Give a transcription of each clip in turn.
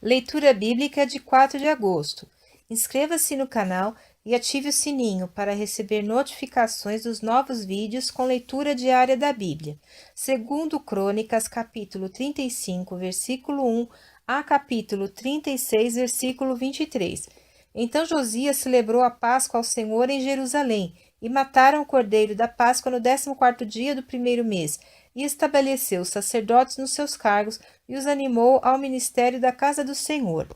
Leitura Bíblica de 4 de agosto. Inscreva-se no canal e ative o sininho para receber notificações dos novos vídeos com leitura diária da Bíblia. Segundo Crônicas, capítulo 35, versículo 1 a capítulo 36, versículo 23. Então Josias celebrou a Páscoa ao Senhor em Jerusalém, e mataram o cordeiro da Páscoa no 14º dia do primeiro mês, e estabeleceu os sacerdotes nos seus cargos, e os animou ao ministério da casa do Senhor.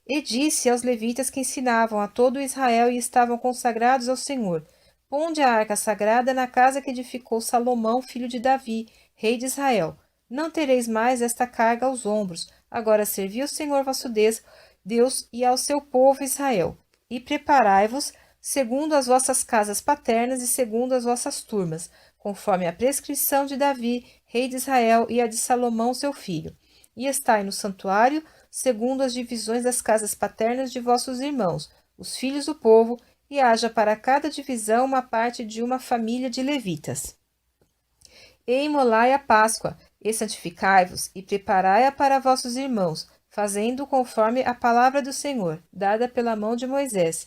E disse aos levitas que ensinavam a todo Israel e estavam consagrados ao Senhor: Ponde a arca sagrada na casa que edificou Salomão, filho de Davi, rei de Israel. Não tereis mais esta carga aos ombros. Agora servi ao Senhor vosso Deus e ao seu povo Israel. E preparai-vos segundo as vossas casas paternas e segundo as vossas turmas, conforme a prescrição de Davi, rei de Israel, e a de Salomão, seu filho. E estai no santuário, segundo as divisões das casas paternas de vossos irmãos, os filhos do povo, e haja para cada divisão uma parte de uma família de levitas. E imolai a Páscoa, e santificai-vos, e preparai-a para vossos irmãos, fazendo conforme a palavra do Senhor, dada pela mão de Moisés.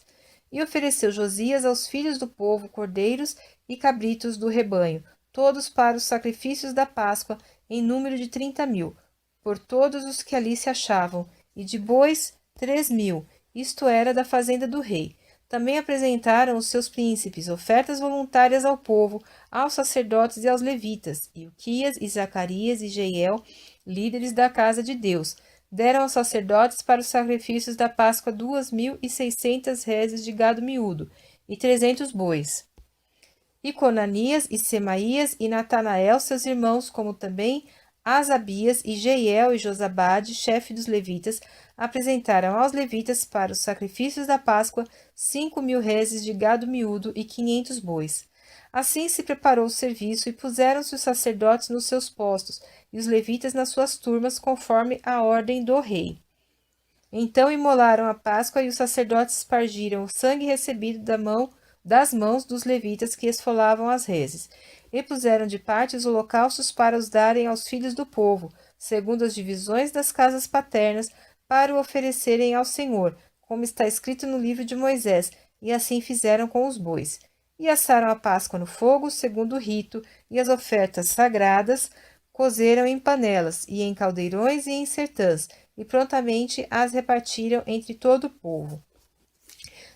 E ofereceu Josias aos filhos do povo cordeiros e cabritos do rebanho, todos para os sacrifícios da Páscoa, em número de 30.000, por todos os que ali se achavam, e de bois 3.000, isto era da fazenda do rei. Também apresentaram os seus príncipes ofertas voluntárias ao povo, aos sacerdotes e aos levitas, Ilquias e Zacarias e Jeiel, líderes da casa de Deus. Deram aos sacerdotes para os sacrifícios da Páscoa 2.600 reses de gado miúdo e 300 bois. E Conanias e Semaías e Natanael, seus irmãos, como também Asabias e Jeiel e Josabade, chefe dos levitas, apresentaram aos levitas para os sacrifícios da Páscoa 5.000 reses de gado miúdo e 500 bois. Assim se preparou o serviço e puseram-se os sacerdotes nos seus postos e os levitas nas suas turmas, conforme a ordem do rei. Então imolaram a Páscoa e os sacerdotes espargiram o sangue recebido das mãos dos levitas que esfolavam as reses, e puseram de parte os holocaustos para os darem aos filhos do povo, segundo as divisões das casas paternas, para o oferecerem ao Senhor, como está escrito no livro de Moisés, e assim fizeram com os bois. E assaram a Páscoa no fogo, segundo o rito, e as ofertas sagradas cozeram em panelas, e em caldeirões e em sertãs, e prontamente as repartiram entre todo o povo.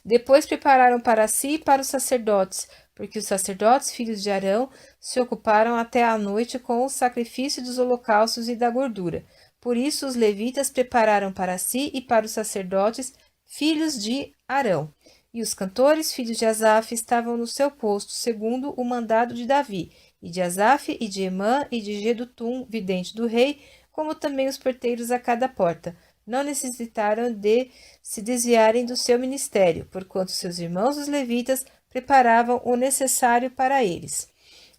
Depois prepararam para si e para os sacerdotes, porque os sacerdotes, filhos de Arão, se ocuparam até à noite com o sacrifício dos holocaustos e da gordura. Por isso os levitas prepararam para si e para os sacerdotes, filhos de Arão. E os cantores, filhos de Asaf, estavam no seu posto, segundo o mandado de Davi, e de Asaf, e de Emã, e de Gedutum, vidente do rei, como também os porteiros a cada porta. Não necessitaram de se desviarem do seu ministério, porquanto seus irmãos os levitas preparavam o necessário para eles.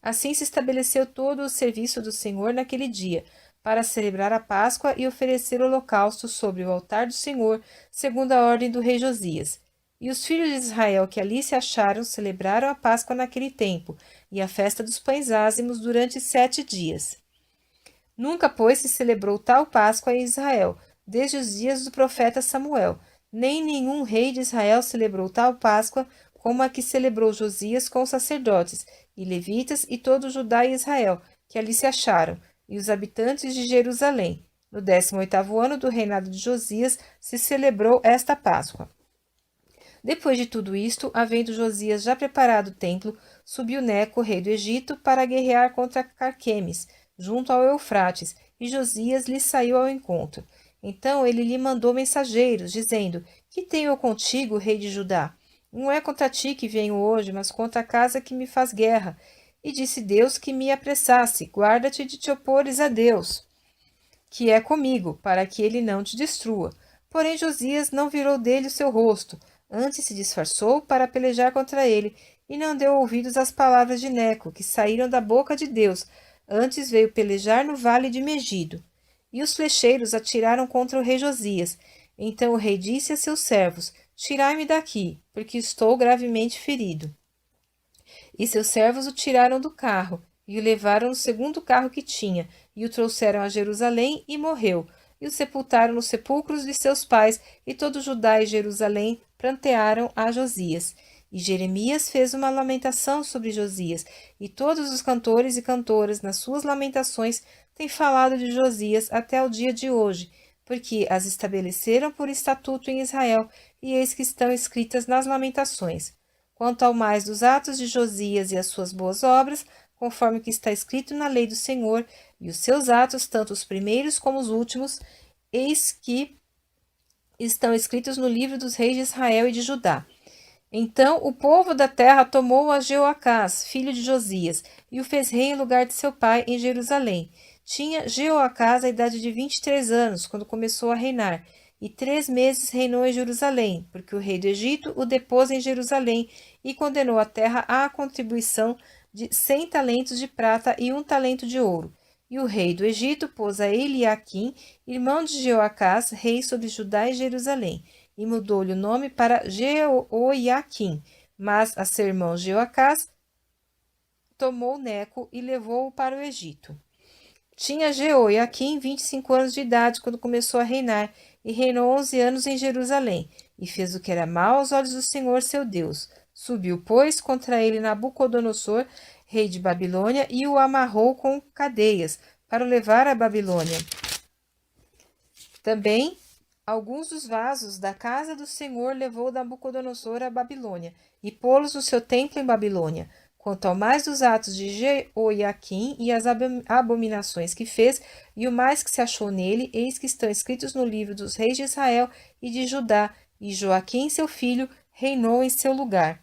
Assim se estabeleceu todo o serviço do Senhor naquele dia, para celebrar a Páscoa e oferecer holocausto sobre o altar do Senhor, segundo a ordem do rei Josias. E os filhos de Israel que ali se acharam celebraram a Páscoa naquele tempo, e a festa dos pães ázimos durante 7 dias. Nunca, pois, se celebrou tal Páscoa em Israel, desde os dias do profeta Samuel. Nem nenhum rei de Israel celebrou tal Páscoa como a que celebrou Josias com os sacerdotes, e levitas, e todo Judá e Israel, que ali se acharam, e os habitantes de Jerusalém. No 18º ano do reinado de Josias se celebrou esta Páscoa. Depois de tudo isto, havendo Josias já preparado o templo, subiu Neco, rei do Egito, para guerrear contra Carquemes, junto ao Eufrates, e Josias lhe saiu ao encontro. Então ele lhe mandou mensageiros, dizendo: Que tenho eu contigo, rei de Judá? Não é contra ti que venho hoje, mas contra a casa que me faz guerra. E disse Deus que me apressasse: Guarda-te de te opores a Deus, que é comigo, para que ele não te destrua. Porém Josias não virou dele o seu rosto, antes se disfarçou para pelejar contra ele, e não deu ouvidos às palavras de Neco, que saíram da boca de Deus, antes veio pelejar no vale de Megido. E os flecheiros atiraram contra o rei Josias. Então o rei disse a seus servos: Tirai-me daqui, porque estou gravemente ferido. E seus servos o tiraram do carro, e o levaram no segundo carro que tinha, e o trouxeram a Jerusalém, e morreu. e o sepultaram nos sepulcros de seus pais, e todo Judá e Jerusalém prantearam a Josias. E Jeremias fez uma lamentação sobre Josias, e todos os cantores e cantoras, nas suas lamentações, têm falado de Josias até o dia de hoje, porque as estabeleceram por estatuto em Israel, e eis que estão escritas nas lamentações. Quanto ao mais dos atos de Josias e as suas boas obras, conforme o que está escrito na lei do Senhor, e os seus atos, tanto os primeiros como os últimos, eis que estão escritos no livro dos reis de Israel e de Judá. Então o povo da terra tomou a Jeoacás, filho de Josias, e o fez rei em lugar de seu pai em Jerusalém. Tinha Jeoacás a idade de 23 anos, quando começou a reinar, e 3 meses reinou em Jerusalém, porque o rei do Egito o depôs em Jerusalém e condenou a terra à contribuição de 100 talentos de prata e 1 talento de ouro. E o rei do Egito pôs a Eliaquim, irmão de Jeoacás, rei sobre Judá e Jerusalém, e mudou-lhe o nome para Jeoiaquim, mas a seu irmão Jeoacás tomou Neco e levou-o para o Egito. Tinha Jeoiaquim 25 anos de idade quando começou a reinar, e reinou 11 anos em Jerusalém, e fez o que era mal aos olhos do Senhor seu Deus. Subiu, pois, contra ele Nabucodonosor, rei de Babilônia, e o amarrou com cadeias, para o levar à Babilônia. Também alguns dos vasos da casa do Senhor levou Nabucodonosor à Babilônia, e pô-los no seu templo em Babilônia. Quanto ao mais dos atos de Jeoiaquim e as abominações que fez, e o mais que se achou nele, eis que estão escritos no livro dos reis de Israel e de Judá, e Joaquim, seu filho, reinou em seu lugar.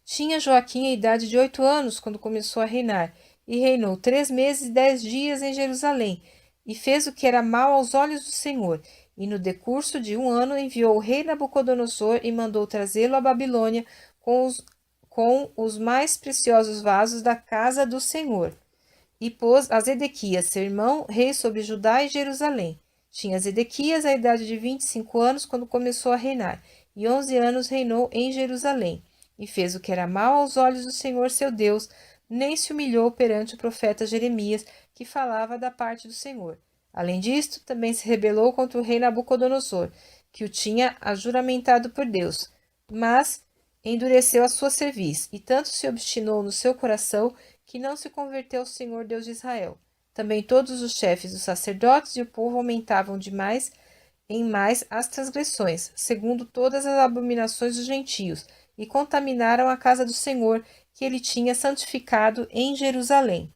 Tinha Joaquim a idade de 8 anos quando começou a reinar, e reinou 3 meses e 10 dias em Jerusalém, e fez o que era mal aos olhos do Senhor. E no decurso de 1 ano enviou o rei Nabucodonosor e mandou trazê-lo à Babilônia com os mais preciosos vasos da casa do Senhor. E pôs a Zedequias, seu irmão, rei sobre Judá e Jerusalém. Tinha Zedequias a idade de 25 anos quando começou a reinar, e 11 anos reinou em Jerusalém. E fez o que era mal aos olhos do Senhor seu Deus, nem se humilhou perante o profeta Jeremias, que falava da parte do Senhor. Além disto, também se rebelou contra o rei Nabucodonosor, que o tinha ajuramentado por Deus, mas endureceu a sua cerviz, e tanto se obstinou no seu coração, que não se converteu ao Senhor Deus de Israel. Também todos os chefes dos sacerdotes e o povo aumentavam de mais em mais as transgressões, segundo todas as abominações dos gentios, e contaminaram a casa do Senhor, que ele tinha santificado em Jerusalém.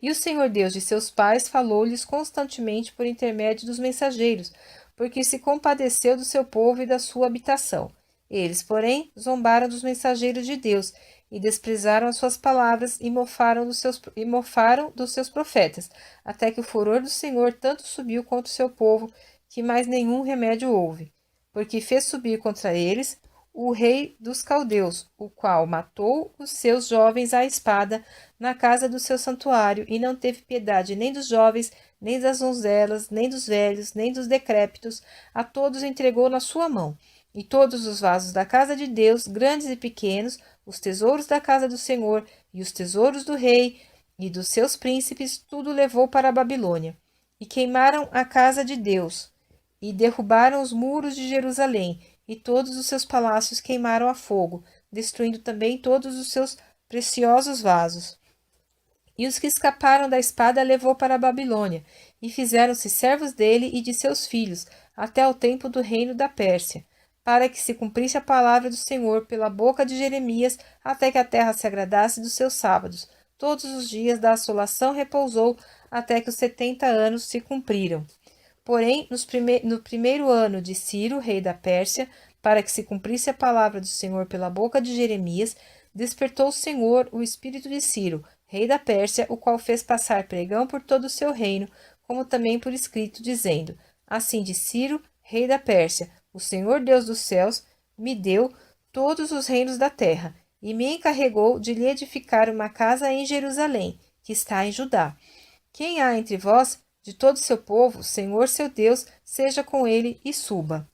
E o Senhor Deus de seus pais falou-lhes constantemente por intermédio dos mensageiros, porque se compadeceu do seu povo e da sua habitação. Eles, porém, zombaram dos mensageiros de Deus, e desprezaram as suas palavras, e mofaram dos seus profetas, até que o furor do Senhor tanto subiu contra o seu povo, que mais nenhum remédio houve. Porque fez subir contra eles o rei dos caldeus, o qual matou os seus jovens à espada na casa do seu santuário, e não teve piedade nem dos jovens, nem das donzelas, nem dos velhos, nem dos decrépitos, a todos entregou na sua mão. E todos os vasos da casa de Deus, grandes e pequenos, os tesouros da casa do Senhor, e os tesouros do rei e dos seus príncipes, tudo levou para a Babilônia. E queimaram a casa de Deus, e derrubaram os muros de Jerusalém, e todos os seus palácios queimaram a fogo, destruindo também todos os seus preciosos vasos. E os que escaparam da espada levou para a Babilônia, e fizeram-se servos dele e de seus filhos, até ao tempo do reino da Pérsia, para que se cumprisse a palavra do Senhor pela boca de Jeremias, até que a terra se agradasse dos seus sábados. Todos os dias da assolação repousou, até que os 70 anos se cumpriram. Porém, no primeiro ano de Ciro, rei da Pérsia, para que se cumprisse a palavra do Senhor pela boca de Jeremias, despertou o Senhor o espírito de Ciro, rei da Pérsia, o qual fez passar pregão por todo o seu reino, como também por escrito, dizendo: Assim diz Ciro, rei da Pérsia, o Senhor Deus dos céus me deu todos os reinos da terra, e me encarregou de lhe edificar uma casa em Jerusalém, que está em Judá. Quem há entre vós, de todo o seu povo, Senhor seu Deus, seja com ele e suba.